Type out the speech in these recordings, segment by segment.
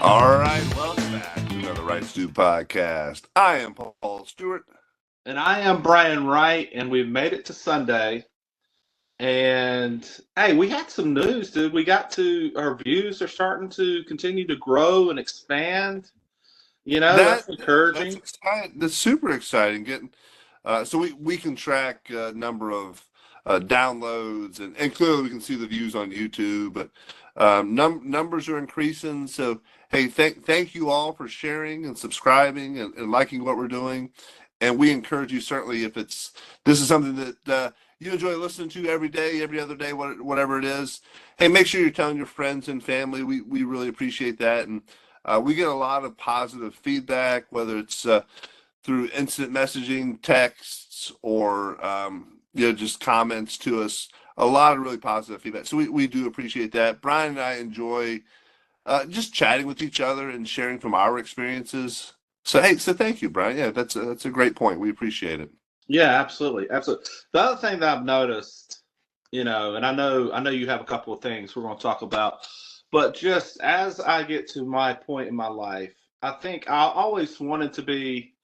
All right, welcome back to another Wright Stew podcast. I am Paul Stewart. And I am Brian Wright, and we've made it to Sunday. And hey, we had some news, dude. Our views are starting to continue to grow and expand. That's That's encouraging. exciting. That's super exciting. So we can track number of downloads and clearly we can see the views on YouTube, but numbers are increasing. So hey, thank you all for sharing and subscribing and liking what we're doing. And we encourage you certainly if this is something that you enjoy listening to every day, every other day, whatever it is. Hey, make sure you're telling your friends and family. We really appreciate that, and we get a lot of positive feedback, whether it's through instant messaging, texts, or just comments to us. A lot of really positive feedback. So we do appreciate that. Brian and I enjoy just chatting with each other and sharing from our experiences. So hey, thank you, Brian. Yeah, that's a great point. We appreciate it. Yeah, absolutely, absolutely. The other thing that I've noticed, and I know you have a couple of things we're going to talk about, but just as I get to my point in my life, I think I always wanted to be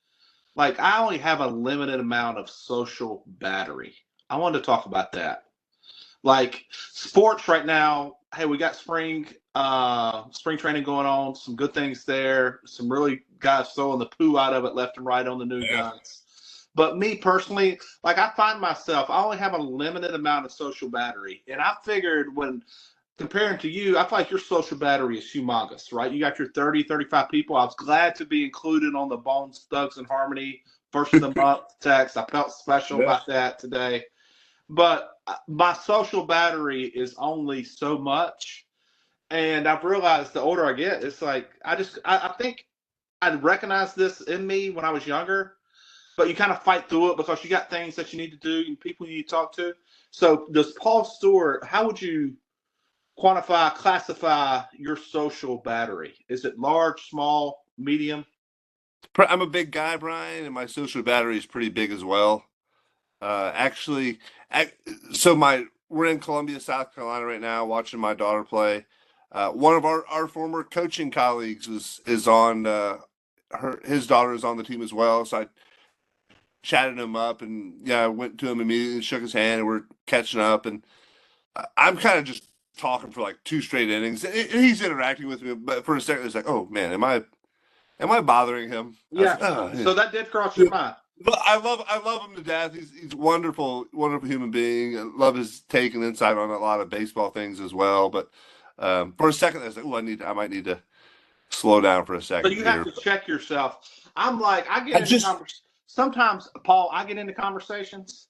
like I only have a limited amount of social battery. I wanted to talk about that. Like sports right now, hey, we got spring training going on, some good things there, some really guys throwing the poo out of it left and right on the new Yeah. guns. But me personally, like I find myself, I only have a limited amount of social battery. And I figured when comparing to you, I feel like your social battery is humongous, right? You got your 30, 35 people. I was glad to be included on the Bones, Thugs, and Harmony first of the month text. I felt special Yeah. about that today. But my social battery is only so much. And I've realized the older I get, it's like I think I recognized this in me when I was younger, but you kind of fight through it because you got things that you need to do and people you need to talk to. So does Paul Stewart, how would you classify your social battery? Is it large, small, medium? I'm a big guy, Brian, and my social battery is pretty big as well. Actually, ac- so we're in Columbia, South Carolina right now, watching my daughter play. One of our former coaching colleagues is on his daughter is on the team as well. So I chatted him up, and yeah, I went to him immediately, shook his hand, and we're catching up. And I'm kind of just talking for like two straight innings. And he's interacting with me, but for a second, it's like, oh man, am I bothering him? I was Yeah. like, oh, yeah. So that did cross your mind. But I love him to death. He's wonderful, wonderful human being. I love his take and insight on a lot of baseball things as well. But for a second, I was like, oh, I might need to slow down for a So second you have here. to check yourself. I'm like, I get I into just convers. Sometimes, Paul, I get into conversations,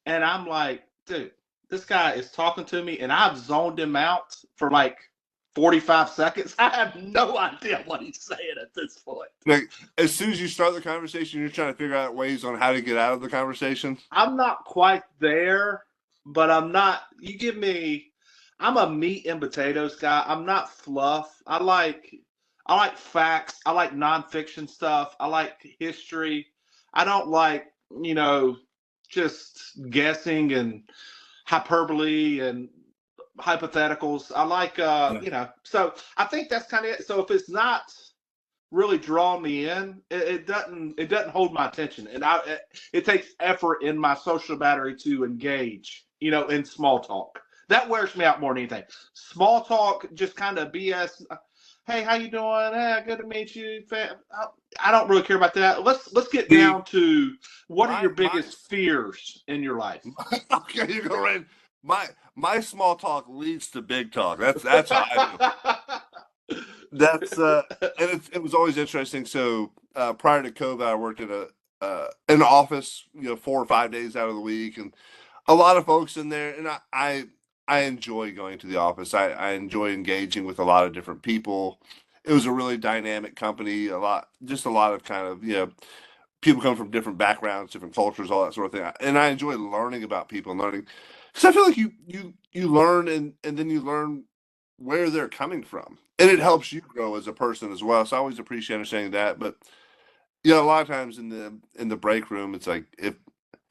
and I'm like, dude, this guy is talking to me, and I've zoned him out for like 45 seconds. I have no idea what he's saying at this point. like as soon as you start the conversation, you're trying to figure out ways on how to get out of the conversation. I'm not quite there, but I'm not. You give me. I'm a meat and potatoes guy. I'm not fluff. I like facts. I like nonfiction stuff. I like history. I don't like just guessing and hyperbole and hypotheticals. I like Yeah. So I think that's kind of it. So if it's not really draw me in, it doesn't hold my attention, and it takes effort in my social battery to engage, in small talk. That wears me out more than anything. Small talk, just kind of BS. Hey, how you doing? Hey, good to meet you. I don't really care about that. Let's get The down to what are my your my biggest fears in your life? okay, you go right. My small talk leads to big talk. That's how I do. That's and it was always interesting. So prior to COVID, I worked at an office, 4 or 5 days out of the week, and a lot of folks in there, and I enjoy going to the office. I enjoy engaging with a lot of different people. It was a really dynamic company. Just a lot of kind of people come from different backgrounds, different cultures, all that sort of thing. And I enjoy learning about people and learning because I feel like you learn and then you learn where they're coming from, and it helps you grow as a person as well. So I always appreciate understanding that. But a lot of times in the break room, it's like if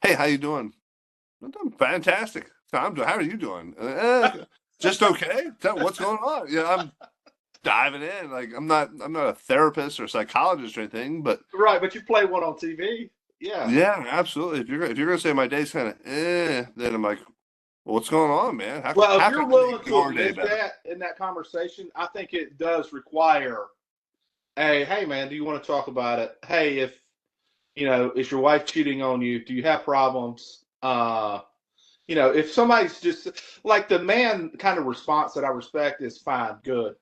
hey, how you doing? I'm doing fantastic. How are you doing? Just okay. What's going on? diving in. Like I'm not a therapist or a psychologist or anything, but Right, but you play one on TV. Yeah. yeah, absolutely. If you're gonna say my day's kind of then I'm like, well, what's going on, man? Well, if How can you're I willing make to your day admit better? that in that conversation, I think it does require a, hey man, do you want to talk about it? Hey, if is your wife cheating on you? Do you have problems? If somebody's just like the man kind of response that I respect is fine, good.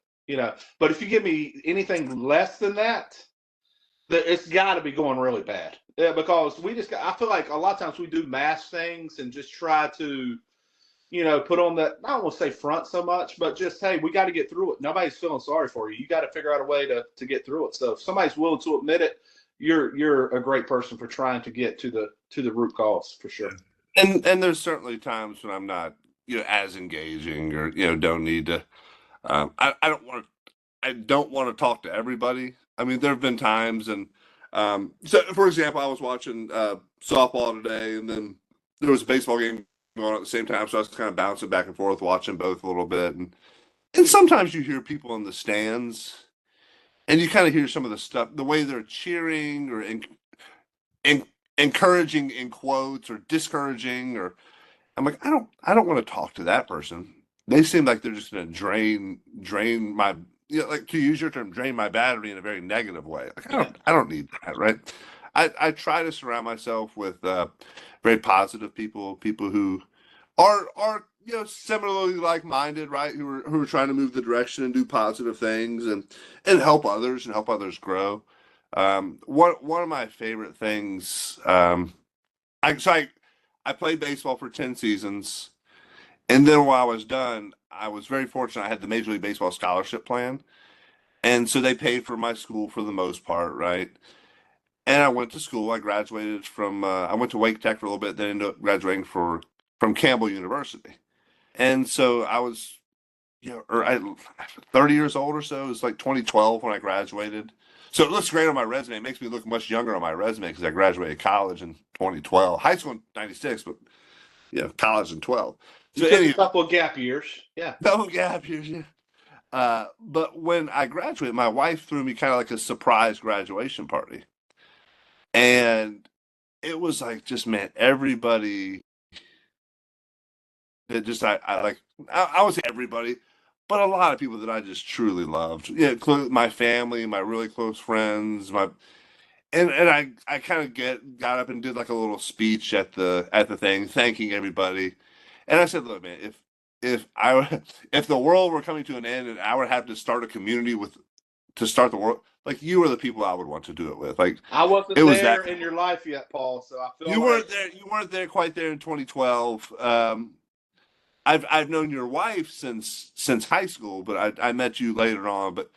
But if you give me anything less than that, it's got to be going really bad. Yeah, because I feel like a lot of times we do mass things and just try to, put on that, I don't want to say front so much, but just, hey, we got to get through it. Nobody's feeling sorry for you. You got to figure out a way to get through it. So if somebody's willing to admit it, you're a great person for trying to get to the root cause for sure. And there's certainly times when I'm not, as engaging or, don't need to. I don't want to talk to everybody. I mean, there have been times, and so for example, I was watching softball today, and then there was a baseball game going on at the same time, so I was kind of bouncing back and forth, watching both a little bit, and sometimes you hear people in the stands, and you kind of hear some of the stuff, the way they're cheering or in, encouraging in quotes or discouraging, or I'm like, I don't want to talk to that person. They seem like they're just going to drain my, like to use your term, drain my battery in a very negative way. Like Yeah. I don't need that, right? I try to surround myself with very positive people, people who are similarly like minded, right? Who are trying to move the direction and do positive things and help others grow. One of my favorite things, I so I played baseball for 10 seasons. And then while I was done, I was very fortunate. I had the Major League Baseball scholarship plan. And so they paid for my school for the most part, right? And I went to school. I graduated I went to Wake Tech for a little bit, then ended up graduating from Campbell University. And so I was, 30 years old or so. It was like 2012 when I graduated. So it looks great on my resume. It makes me look much younger on my resume because I graduated college in 2012, high school in 96, but college in 12. You So took a anyway, couple of gap years. Yeah. no gap years. Yeah. But when I graduated, my wife threw me kind of like a surprise graduation party, and it was like just man, everybody that just I like I would say everybody, but a lot of people that I just truly loved. Yeah, my family, my really close friends, my and I kind of got up and did like a little speech at the thing, thanking everybody. And I said, look, man, if I if the world were coming to an end and I would have to start a community with to start the world, like you are the people I would want to do it with. Like I it wasn't was there that in your life yet, Paul, so I feel you like weren't there. You weren't there quite there in 2012. I've known your wife since high school, but I met you later on. But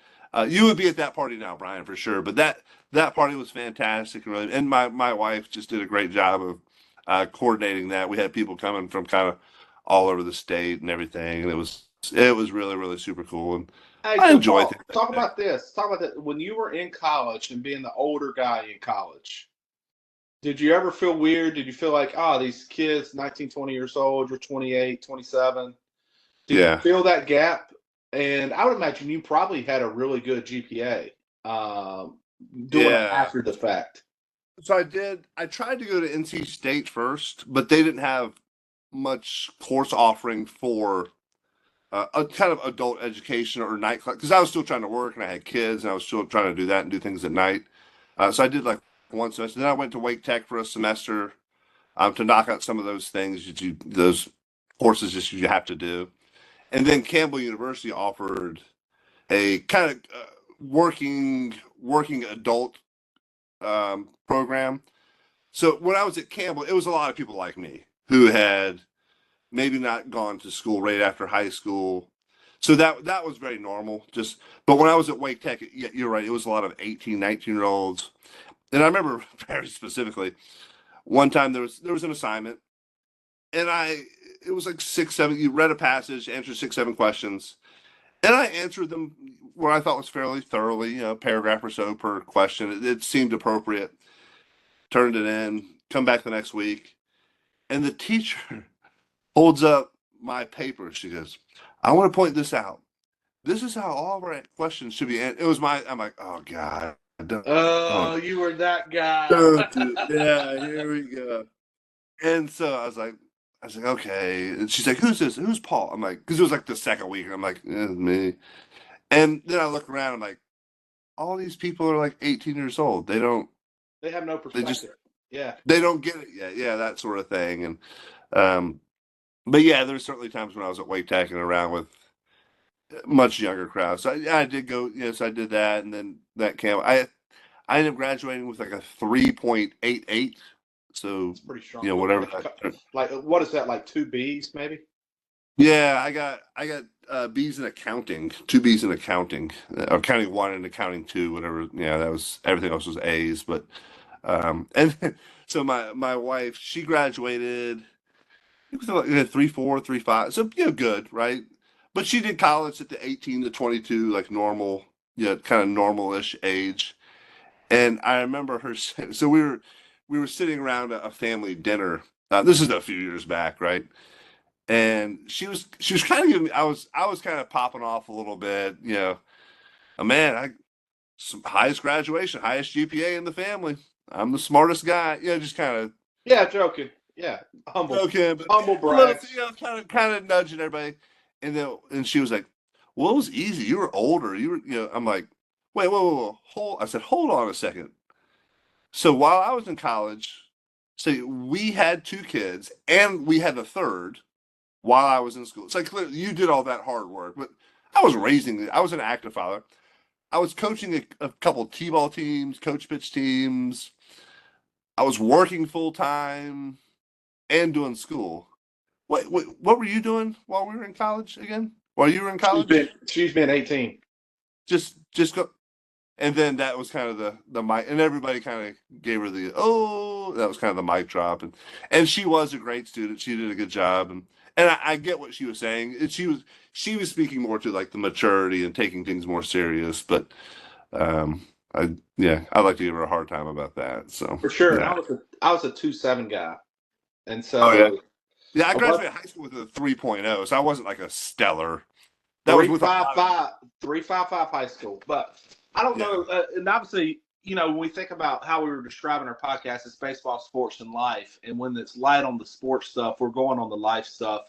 you would be at that party now, Brian, for sure. But that party was fantastic, really, and my wife just did a great job of coordinating that. We had people coming from kind of all over the state and everything, and it was really really super cool, and hey, I so enjoyed Paul, things like talk that. about this. Talk about that. When you were in college and being the older guy in college, did you ever feel weird? Did you feel like, these kids, 19, 20 years old, you're 28, 27? Did you Yeah, feel that gap? And I would imagine you probably had a really good GPA doing it yeah. after the fact. So I did. I tried to go to NC State first, but they didn't have much course offering for a kind of adult education or night class because I was still trying to work and I had kids and I was still trying to do that and do things at night. So I did like one semester. Then I went to Wake Tech for a semester to knock out some of those things those courses just you have to do. And then Campbell University offered a kind of working adult program. So when I was at Campbell, it was a lot of people like me who had maybe not gone to school right after high school. So that was very normal. But when I was at Wake Tech, you're right, it was a lot of 18, 19-year olds. And I remember very specifically one time there was an assignment and it was like six, seven, you read a passage, answered six, seven questions. And I answered them what I thought was fairly thoroughly, a paragraph or so per question. It seemed appropriate. Turned it in, come back the next week. And the teacher holds up my paper. She goes, I want to point this out. this is how all of our questions should be. And it was I'm like, oh God, Oh, you were that guy. don't do, yeah, here we go. And so I was like, okay. And she's like, who's this? Who's Paul? I'm like, because it was like the second week. And I'm like, me. And then I look around. I'm like, all these people are like 18 years old. They have no They just, perspective. Yeah. they don't get it yet. Yeah, that sort of thing. And, but yeah, there's certainly times when I was at Wake tacking around with much younger crowds. So I did go, yes, I did that. And then that camp, I ended up graduating with like a 3.88. So, It's pretty strong. whatever. Like what is that? Like 2 Bs maybe? Yeah, I got B's in accounting, two B's in accounting, or accounting one and accounting two, whatever. Yeah, that was everything else was A's. But and so my wife, she graduated. It was like 3.4, 3.5. So good, right? But she did college at the 18 to 22, like normal, kind of normal-ish age. And I remember her. So we were sitting around a family dinner. This is a few years back, right? And she was kind of giving me, I was kind of popping off a little bit, man, highest graduation, highest GPA in the family. I'm the smartest guy, just kind of Yeah, joking. Yeah, humble, joking, but humble a little, brag. kind of nudging everybody. And she was like, well, it was easy. You were older. I'm like, wait, whoa, hold. I said, hold on a second. So while I was in college, so we had two kids and we had a third while I was in school. It's like clearly you did all that hard work, but I was an active father. I was coaching a couple T-ball teams, coach pitch teams. I was working full time and doing school. What were you doing while we were in college again? While you were in college? She's been 18. Just go. And then that was kind of the mic, and everybody kind of gave her that was kind of the mic drop, and she was a great student. She did a good job, and I get what she was saying. She was speaking more to like the maturity and taking things more serious, but I like to give her a hard time about that. So For sure. And yeah. I was a 2.7 guy. And Oh yeah. so Yeah, I I was graduated high school with a 3.0, so I wasn't like a stellar. That was three with a five lot of, five 3.55 high school. But I don't yeah. know. And obviously, when we think about how we were describing our podcast, it's baseball, sports, and life. And when it's light on the sports stuff, we're going on the life stuff.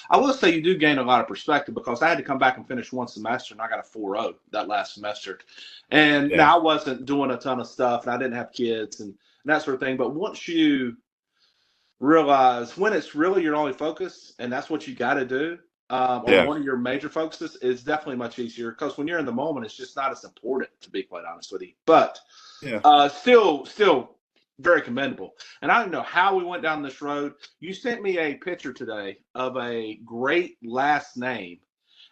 I will say you do gain a lot of perspective because I had to come back and finish one semester, and I got a 4.0 that last semester. And Yeah. now I wasn't doing a ton of stuff, and I didn't have kids and that sort of thing. But once you realize when it's really your only focus and that's what you got to do, or Yeah. one of your major focuses, is definitely much easier because when you're in the moment, it's just not as important, to be quite honest with you. But Yeah. still very commendable. And I don't know how we went down this road. You sent me a picture today of a great last name.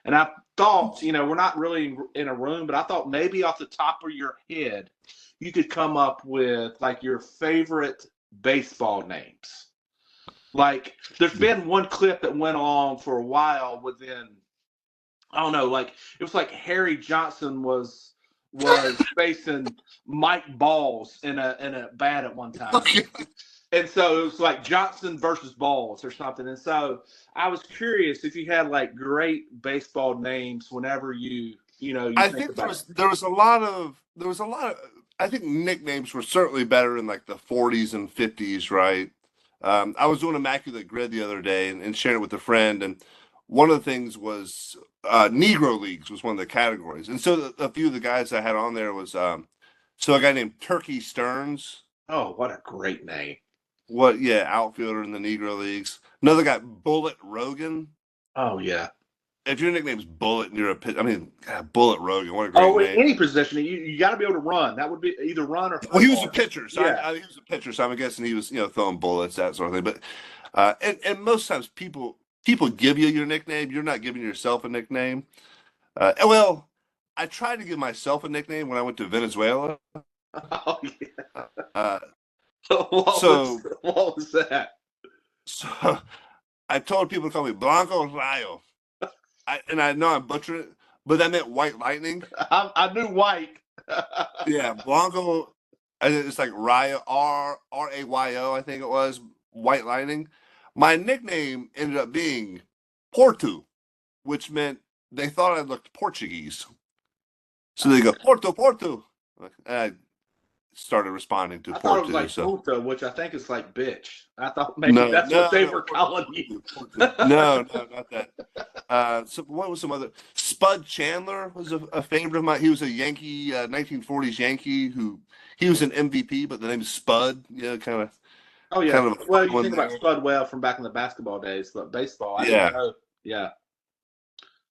And I thought, we're not really in a room, but I thought maybe off the top of your head, you could come up with like your favorite baseball names. Like, there's been one clip that went on for a while within, I don't know, like it was like Harry Johnson was facing Mike Balls in a bat at one time. Okay. And so it was like Johnson versus Balls or something. And so I was curious if you had like great baseball names whenever you I think think there about was there was a lot of there was a lot of I think nicknames were certainly better in like the 40s and 50s, right? I was doing Immaculate Grid the other day and sharing it with a friend, and one of the things was Negro Leagues was one of the categories, and so a few of the guys I had on there was so a guy named Turkey Stearns, oh, what a great name. outfielder in the Negro Leagues. Another guy, Bullet Rogan. Oh yeah. If your nickname's Bullet and you're a pitch, I mean, God, Bullet Rogan, what a great Oh, in name. any position, you got to be able to run. That would be either run or Well, throw he was a balls. pitcher, so Yeah. he was a pitcher, so I'm guessing he was, throwing bullets, that sort of thing. But and most times people give you your nickname. You're not giving yourself a nickname. Well, I tried to give myself a nickname when I went to Venezuela. Oh yeah. Uh, What so was that? so I told people to call me Blanco Rayo. And I know I'm butchering it, but that meant white lightning. I knew white. Yeah, Blanco. It's like Rayo, Rayo, I think it was, White Lightning. My nickname ended up being Portu, which meant they thought I looked Portuguese. So they go, Porto, Porto. I started responding to I thought it was Porto. like So puta, which I think is like bitch. I thought maybe no, that's what no, they no, were Porto, calling you. Porto, Porto. No, no, not that. So what was some other? Spud Chandler was a favorite of mine. He was a Yankee, 1940s Yankee who he was an MVP, but the name is Spud. Yeah, Oh yeah. kind of a Well, fun you one think about there. Spud Webb from back in the basketball days, but baseball, I didn't Yeah, know. Yeah.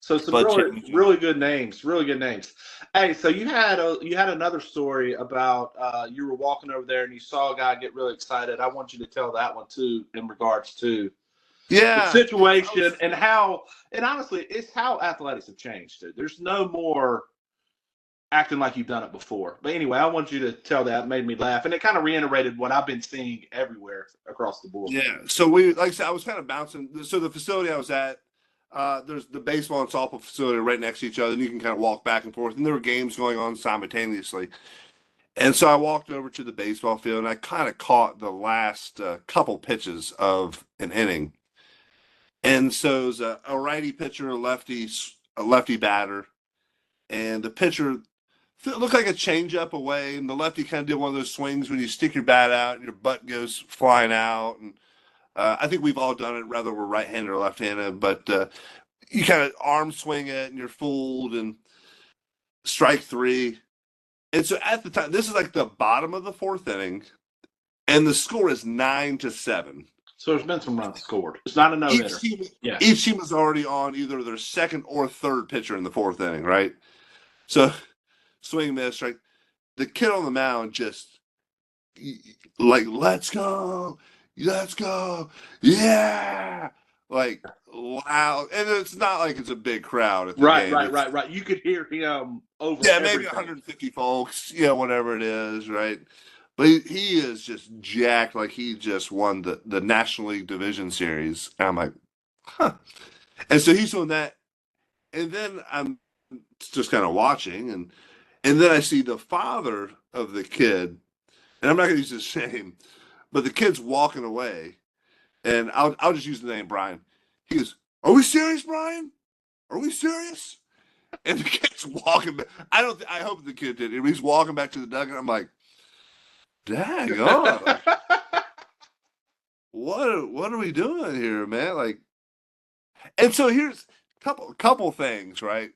So some Spud really Chandler. really good names, really good names. Hey, so you had another story about you were walking over there and you saw a guy get really excited. I want you to tell that one too in regards to the Yeah, yeah. So I situation was, and how and honestly it's how athletics have changed. Dude. There's no more acting like you've done it before. But anyway, I want you to tell that. It made me laugh and it kind of reiterated what I've been seeing everywhere across the board. yeah. So we, like I said, I was kind of bouncing. So the facility I was at, there's the baseball and softball facility right next to each other, and you can kind of walk back and forth. And there were games going on simultaneously. And so I walked over to the baseball field, and I kind of caught the last couple pitches of an inning. And so it was a righty pitcher, a lefty batter, and the pitcher looked like a changeup away, and the lefty kind of did one of those swings when you stick your bat out and your butt goes flying out. And I think we've all done it, whether we're right-handed or left-handed. But you kind of arm swing it, and you're fooled, and strike three. And so at the time, this is like the bottom of the fourth inning, and the score is 9-7. So there's been some runs scored. It's not a no hitter. Yeah. Each team was already on either their second or third pitcher in the fourth inning, right? So swing miss, right? The kid on the mound just like, let's go, yeah, like loud, and it's not like it's a big crowd at the Right, game. right, It's right, right. You could hear him over yeah, maybe everything. 150 folks, yeah, whatever it is, right? But he is just jacked, like he just won the National League Division Series. And I'm like, huh. And so he's doing that, and then I'm just kind of watching, and then I see the father of the kid, and I'm not going to use his name, but the kid's walking away, and I'll just use the name Brian. He goes, "Are we serious, Brian? Are we serious?" And the kid's walking back. I hope the kid did. He's walking back to the dugout. I'm like, dang on. Like, what are we doing here, man? Like, and so here's a couple things, right?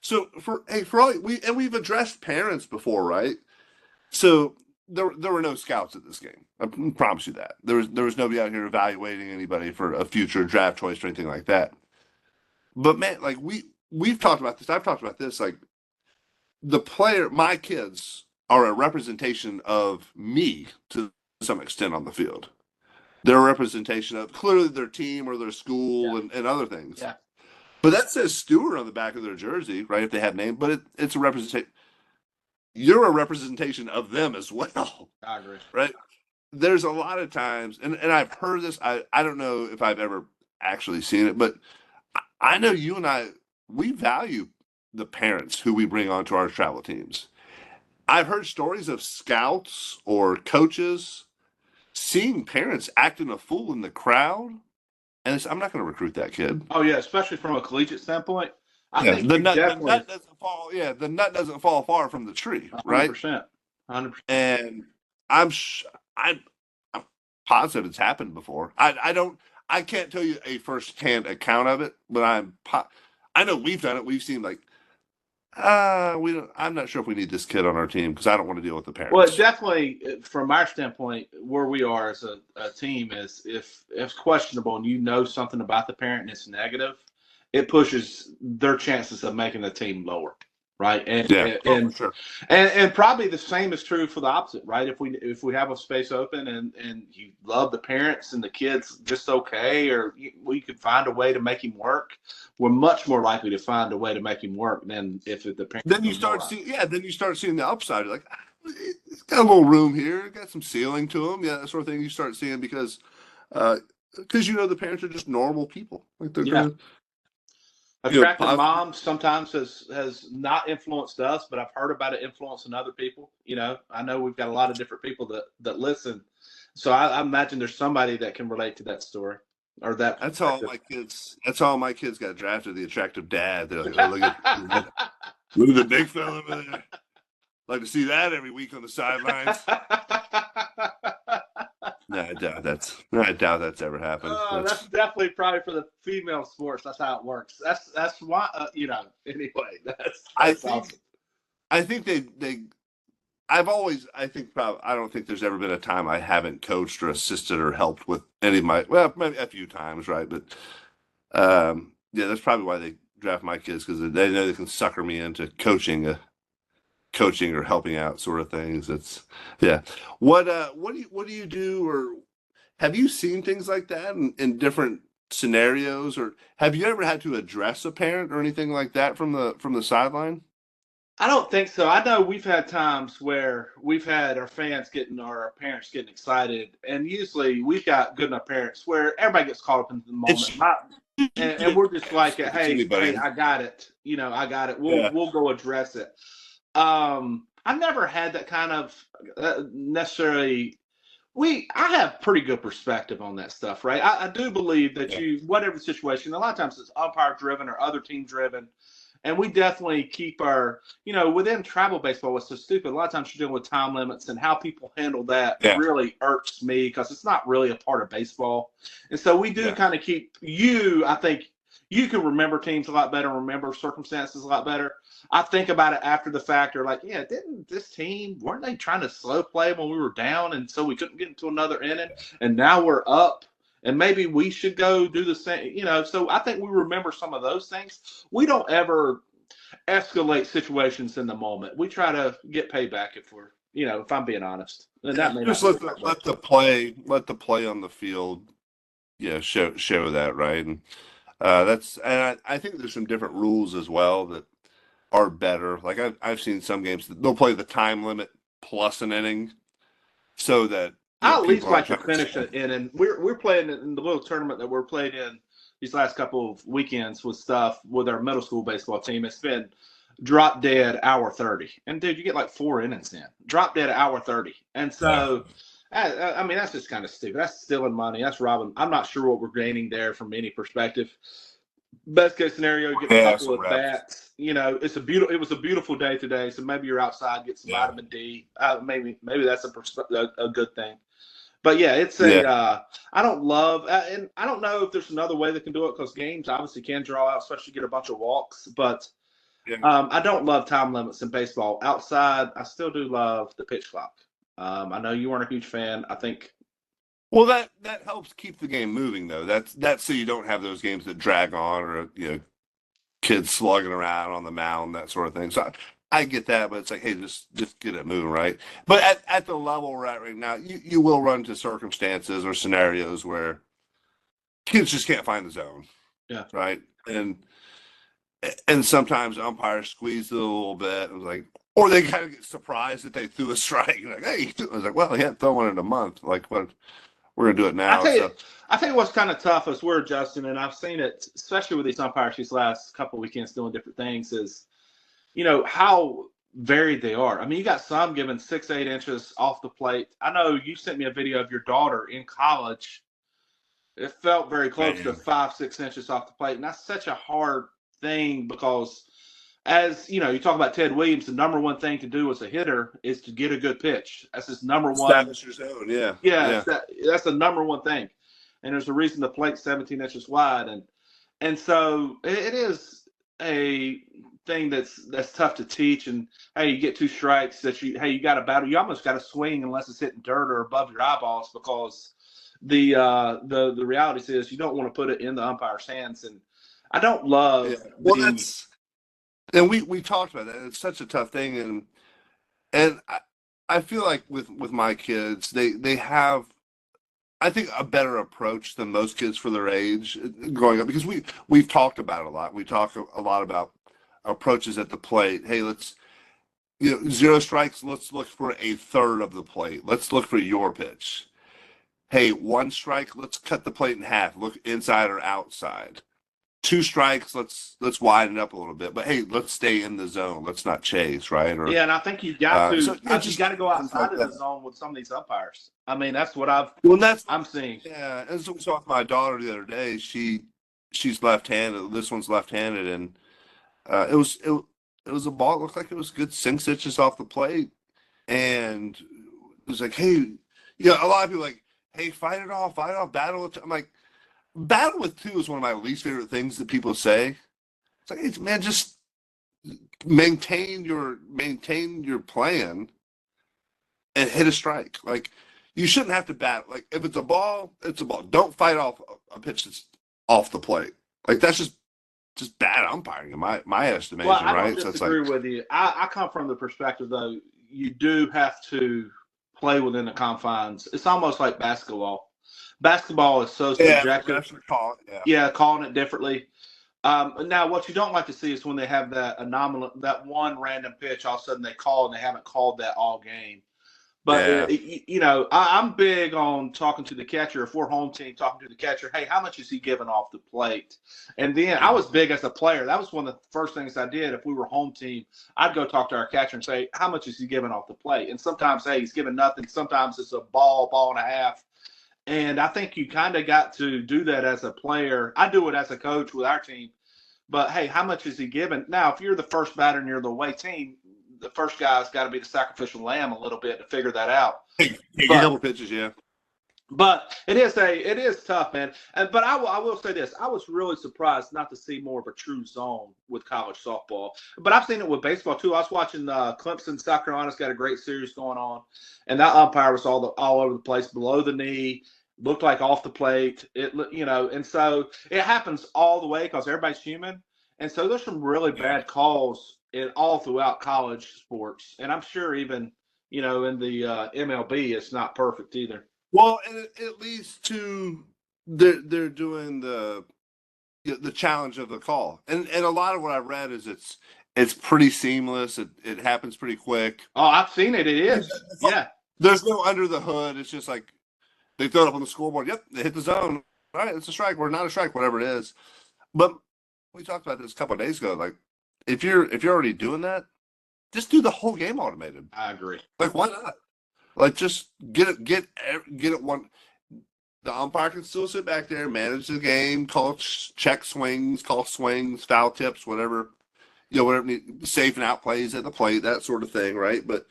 So for all we've addressed parents before, right? So there were no scouts at this game. I promise you that. There was nobody out here evaluating anybody for a future draft choice or anything like that. But man, like we've talked about this. I've talked about this. Like my kids are a representation of me to some extent on the field. They're a representation of clearly their team or their school Yeah. and other things. Yeah. But that says Stewart on the back of their jersey, right? If they have name, but it's a representation. You're a representation of them as well, I agree. right? There's a lot of times, and I've heard this. I don't know if I've ever actually seen it, but I know you and we value the parents who we bring onto our travel teams. I've heard stories of scouts or coaches seeing parents acting a fool in the crowd, and I'm not going to recruit that kid. Oh yeah, especially from a collegiate standpoint. I Yeah, think you the definitely nut doesn't fall. Yeah, the nut doesn't fall far from the tree, right? 100%. 100%. And I'm I'm positive it's happened before. I can't tell you a firsthand account of it, but I know we've done it. We've seen like we don't. I'm not sure if we need this kid on our team because I don't want to deal with the Well, parents. definitely from our standpoint, where we are as a team is if it's questionable and you know something about the parent and it's negative, it pushes their chances of making the team lower, right? And Yeah, and for sure. and probably the same is true for the opposite, right? If we have a space open and you love the parents and the kids just okay, or we could find a way to make him work, we're much more likely to find a way to make him work than if the parents. Then you start seeing, then you start seeing the upside. You're like, it's got a little room here, got some ceiling to them, yeah, that sort of thing. You start seeing because the parents are just normal people, like they're Yeah. gonna, Attractive positive. moms sometimes has not influenced us, but I've heard about it influencing other people. I know we've got a lot of different people that listen, so I imagine there's somebody that can relate to that story. or that That's all my kids. That's all my kids got drafted. The attractive dad. They're like, oh, look at the big fella over there. Like to see that every week on the sidelines. No, I doubt that's ever happened. That's definitely probably for the female sports. That's how it works. That's why Anyway, that's I think awesome. I think they. I think probably I don't think there's ever been a time I haven't coached or assisted or helped with any of my maybe a few times, right? But yeah, that's probably why they draft my kids because they know they can sucker me into coaching or helping out sort of things. It's yeah. What do you do or have you seen things like that in different scenarios or have you ever had to address a parent or anything like that from the sideline? I don't think so. I know we've had times where we've had our fans getting or our parents getting excited, and usually we've got good enough parents where everybody gets caught up in the moment. And we're just like, hey, I got it. I got it. We'll go address it. I never had that kind of necessarily. I have pretty good perspective on that stuff, right? I do believe that whatever the situation, a lot of times it's umpire driven or other team driven. And we definitely keep our, within travel baseball, what's so stupid, a lot of times you're dealing with time limits and how people handle that really irks me because it's not really a part of baseball. And so we do kind of keep I think you can remember teams a lot better, remember circumstances a lot better. I think about it after the fact or like, didn't this team, weren't they trying to slow play when we were down and so we couldn't get into another inning and now we're up? And maybe we should go do the same, So I think we remember some of those things. We don't ever escalate situations in the moment. We try to get payback if I'm being honest. And that may just let the play on the field, show that right. And I think there's some different rules as well that are better. Like I've seen some games that they'll play the time limit plus an inning, so that. I at least like to finish it in, and we're playing in the little tournament that we're playing in these last couple of weekends with our middle school baseball team. It's been drop dead hour 30, and dude, you get like 4 innings in drop dead hour 30, and so I mean that's just kind of stupid. That's stealing money. That's robbing. I'm not sure what we're gaining there from any perspective. Best case scenario, you get a couple of bats. It was a beautiful day today, so maybe you're outside, get some vitamin D. Maybe that's a good thing. But it's I don't love, and I don't know if there's another way they can do it because games obviously can draw out, especially get a bunch of walks. But I don't love time limits in baseball. Outside, I still do love the pitch clock. I know you weren't a huge fan. I think. Well, that helps keep the game moving, though. That's so you don't have those games that drag on or kids slugging around on the mound, that sort of thing. So I get that, but it's like, hey, just get it moving, right? But at the level we're at right now, you will run into circumstances or scenarios where kids just can't find the zone. Yeah. Right. And sometimes umpires squeeze it a little bit. And like, or they kind of get surprised that they threw a strike. Like, hey, I was like, well, he hadn't thrown one in a month. Like, what? We're gonna do it now. I tell you what's kind of tough as we're adjusting, and I've seen it, especially with these umpires these last couple of weekends doing different things, is how varied they are. I mean, you got some giving 6-8 inches off the plate. I know you sent me a video of your daughter in college. It felt very close to 5-6 inches off the plate, and that's such a hard thing because, as you talk about Ted Williams, the number one thing to do as a hitter is to get a good pitch. That's his number one. Establish your zone, yeah. That's the number one thing, and there's a reason the plate's 17 inches wide, and so it is a thing that's tough to teach. And hey, you get 2 strikes you got to battle. You almost got to swing unless it's hitting dirt or above your eyeballs because the reality is you don't want to put it in the umpire's hands. And I don't love. And we talked about that. It's such a tough thing, and I feel like with my kids, they have, I think, a better approach than most kids for their age growing up because we've talked about it a lot. We talk a lot about approaches at the plate. Hey, let's 0 strikes. Let's look for a third of the plate. Let's look for your pitch. Hey, 1 strike. Let's cut the plate in half. Look inside or outside. 2 strikes, let's widen it up a little bit. But hey, let's stay in the zone. Let's not chase, right? Or Yeah, and I think you got to just you got to go things outside like of that. the zone with some of these umpires. I mean, that's what Well, that's I'm seeing. yeah. And so we saw with my daughter the other day. She's left-handed. This one's left-handed, and it was a ball. It looked like it was good 6 inches off the plate, and it was like, hey, a lot of people like, hey, fight it off, battle it. I'm like, battle with 2 is one of my least favorite things that people say. It's like, hey, man, just maintain your plan and hit a strike. Like, you shouldn't have to bat. Like, if it's a ball, it's a ball. Don't fight off a pitch that's off the plate. Like, that's just bad umpiring in my estimation, Well, I right? don't So it's like, disagree with you. I come from the perspective though, you do have to play within the confines. It's almost like basketball. Basketball is so yeah, subjective. call it, yeah. Yeah, calling it differently. Now, what you don't like to see is when they have that anomaly, that one random pitch, all of a sudden they call and they haven't called that all game. But, Yeah. I'm big on talking to the catcher. If we're home team, talking to the catcher, hey, how much is he giving off the plate? And then I was big as a player. That was one of the first things I did. If we were home team, I'd go talk to our catcher and say, how much is he giving off the plate? And sometimes, hey, he's giving nothing. Sometimes it's a ball and a half. And I think you kind of got to do that as a player. I do it as a coach with our team. But, hey, how much is he giving? Now, if you're the first batter and you're the away team, the first guy's got to be the sacrificial lamb a little bit to figure that out. Hey, a couple pitches, yeah. But it is tough, man. But I will say this: I was really surprised not to see more of a true zone with college softball. But I've seen it with baseball too. I was watching Clemson, South Carolina's got a great series going on, and that umpire was all over the place, below the knee, looked like off the plate. And so it happens all the way because everybody's human, and so there's some really bad calls all throughout college sports, and I'm sure even in the MLB, it's not perfect either. Well, and it leads to they're doing the challenge of the call, and a lot of what I read is it's pretty seamless. It happens pretty quick. Oh, I've seen it. It is. Yeah. There's no under the hood. It's just like they throw it up on the scoreboard. Yep, they hit the zone. All right, it's a strike or not a strike, whatever it is. But we talked about this a couple of days ago. Like, if you're already doing that, just do the whole game automated. I agree. Like, why not? Like, just get it one. The umpire can still sit back there, manage the game, call check swings, call swings, foul tips, whatever, whatever, safe and out plays at the plate, that sort of thing, right? But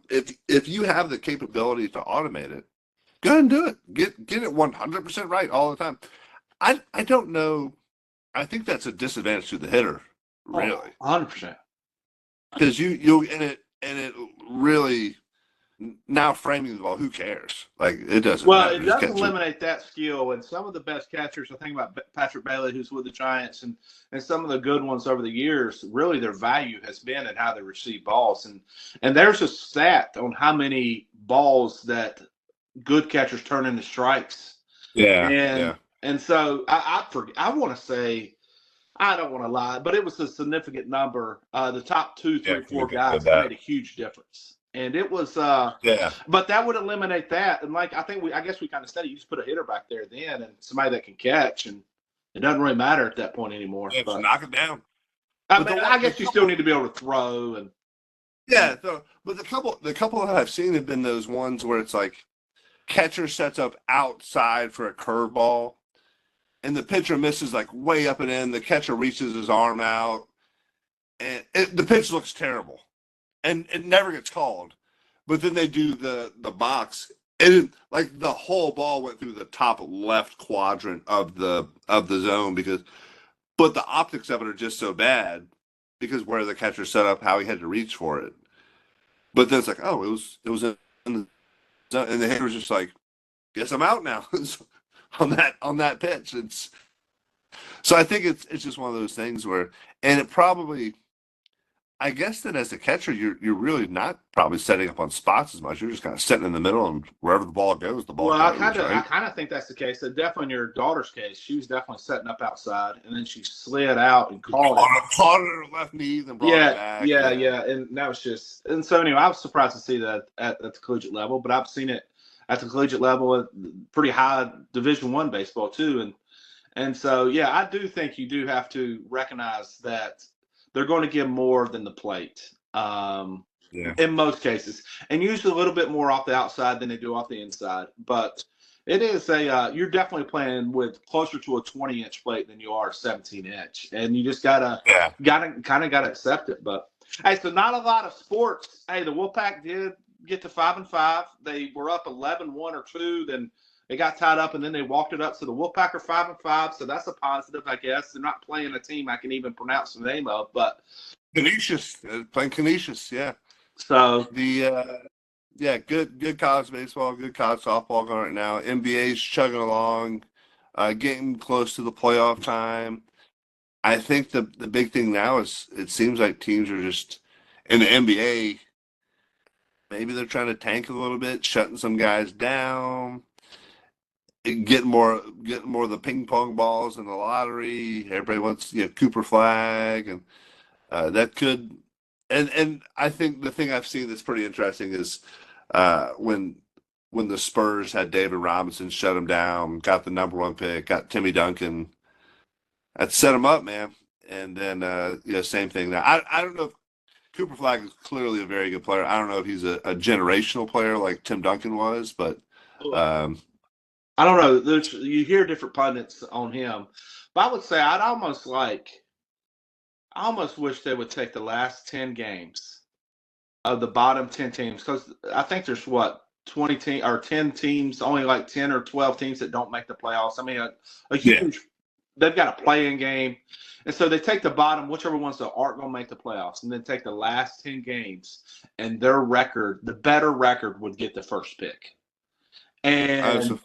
if you have the capability to automate it, go ahead and do it. Get it 100% right all the time. I don't know. I think that's a disadvantage to the hitter, really, 100%. because you and it really. Now framing the ball, who cares? Like, it doesn't. Well, matter. it does eliminate that skill, and some of the best catchers. I think about Patrick Bailey, who's with the Giants, and some of the good ones over the years. Really, their value has been in how they receive balls, and there's a stat on how many balls that good catchers turn into strikes. Yeah, and so I want to say. I don't want to lie, but it was a significant number. The top 2, 3, 4 guys made a huge difference. And it was but that would eliminate that. And I guess we kind of said it, you just put a hitter back there then and somebody that can catch, and it doesn't really matter at that point anymore. Yeah, but knock it down. I guess you still need to be able to throw but the couple that I've seen have been those ones where it's like catcher sets up outside for a curveball and the pitcher misses like way up and in, the catcher reaches his arm out and the pitch looks terrible. And it never gets called, but then they do the box, and like the whole ball went through the top left quadrant of the zone but the optics of it are just so bad because where the catcher set up, how he had to reach for it. But then it's like, oh, it was in the zone, and the hitter was just like, guess I'm out now on that pitch. So I think it's just one of those things where, and it probably. I guess that as a catcher, you're really not probably setting up on spots as much. You're just kind of sitting in the middle, and wherever the ball goes, the ball goes. I kind of think that's the case. So definitely in your daughter's case, she was definitely setting up outside, and then she slid out and caught it her left knee, then brought it back. Yeah, and that was just. And so anyway, I was surprised to see that at the collegiate level, but I've seen it at the collegiate level at pretty high Division I baseball too, And so, yeah, I do think you do have to recognize that they're going to give more than the plate Yeah. in most cases, and usually a little bit more off the outside than they do off the inside. But it is you're definitely playing with closer to a 20-inch plate than you are a 17-inch, and you just gotta gotta accept it. But hey, so not a lot of sports. Hey, the Wolfpack did get to 5-5. They were up 11-1 or 2, then they got tied up, and then they walked it up. So the Wolfpack are 5-5. So that's a positive, I guess. They're not playing a team I can even pronounce the name of, but Canisius, playing Canisius, yeah. so Good college baseball, good college softball going right now. NBA's chugging along, getting close to the playoff time. I think the big thing now is it seems like teams are just in the NBA. Maybe they're trying to tank a little bit, shutting some guys down, getting more of the ping pong balls in the lottery. Everybody wants Cooper Flag, and that could. And I think the thing I've seen that's pretty interesting is when the Spurs had David Robinson, shut him down, got the #1 pick, got Timmy Duncan. That set him up, man. And then same thing now. I don't know if Cooper Flag is clearly a very good player. I don't know if he's a generational player like Tim Duncan was, but I don't know. You hear different pundits on him, but I would say I almost wish they would take the last 10 games of the bottom 10 teams, because I think there's 20 teams or 10 teams, only like 10 or 12 teams that don't make the playoffs. I mean, a huge. They've got a play-in game, and so they take the bottom, whichever ones that aren't going to make the playoffs, and then take the last 10 games, and their record, the better record, would get the first pick. And so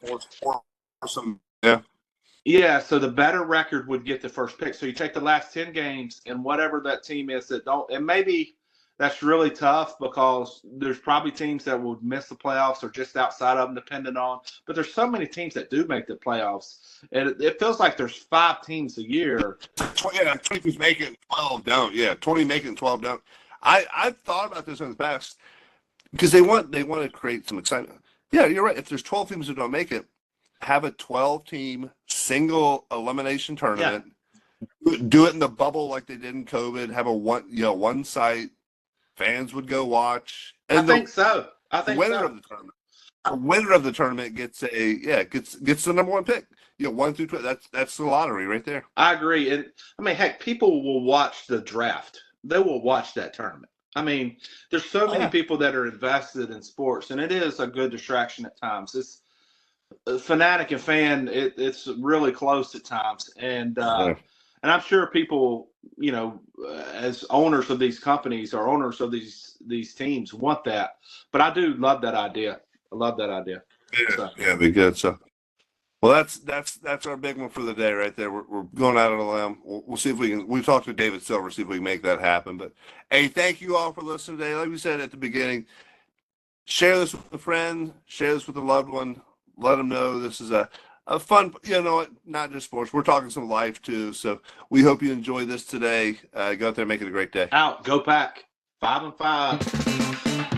the better record would get the first pick. So you take the last 10 games, and whatever that team is that don't, and maybe that's really tough because there's probably teams that will miss the playoffs or just outside of them, depending on. But there's so many teams that do make the playoffs, and it feels like there's 5 teams a year. 20 teams make it, 12 don't. Yeah, 20 make it and 12 don't. I've thought about this in the past because they want to create some excitement. Yeah, you're right. If there's 12 teams that don't make it, have a 12-team single elimination tournament. Yeah. Do it in the bubble like they did in COVID. Have a one site. Fans would go watch. And I think so. The winner of the tournament gets the #1 pick. 1 through 12. That's the lottery right there. I agree. And I mean, heck, people will watch the draft. They will watch that tournament. I mean, there's so many people that are invested in sports, and it is a good distraction at times. It's a fanatic and fan. It's really close at times, and I'm sure people, as owners of these companies or owners of these teams want that. But I do love that idea. I love that idea. Yeah, be good. So, well, that's our big one for the day right there. We're going out on a limb. We'll see if we can. We've talked to David Silver, see if we can make that happen. But hey, thank you all for listening today. Like we said at the beginning, share this with a friend, share this with a loved one. Let them know this is a fun, not just sports. We're talking some life too. So we hope you enjoy this today. Go out there and make it a great day. Go Pack. 5-5.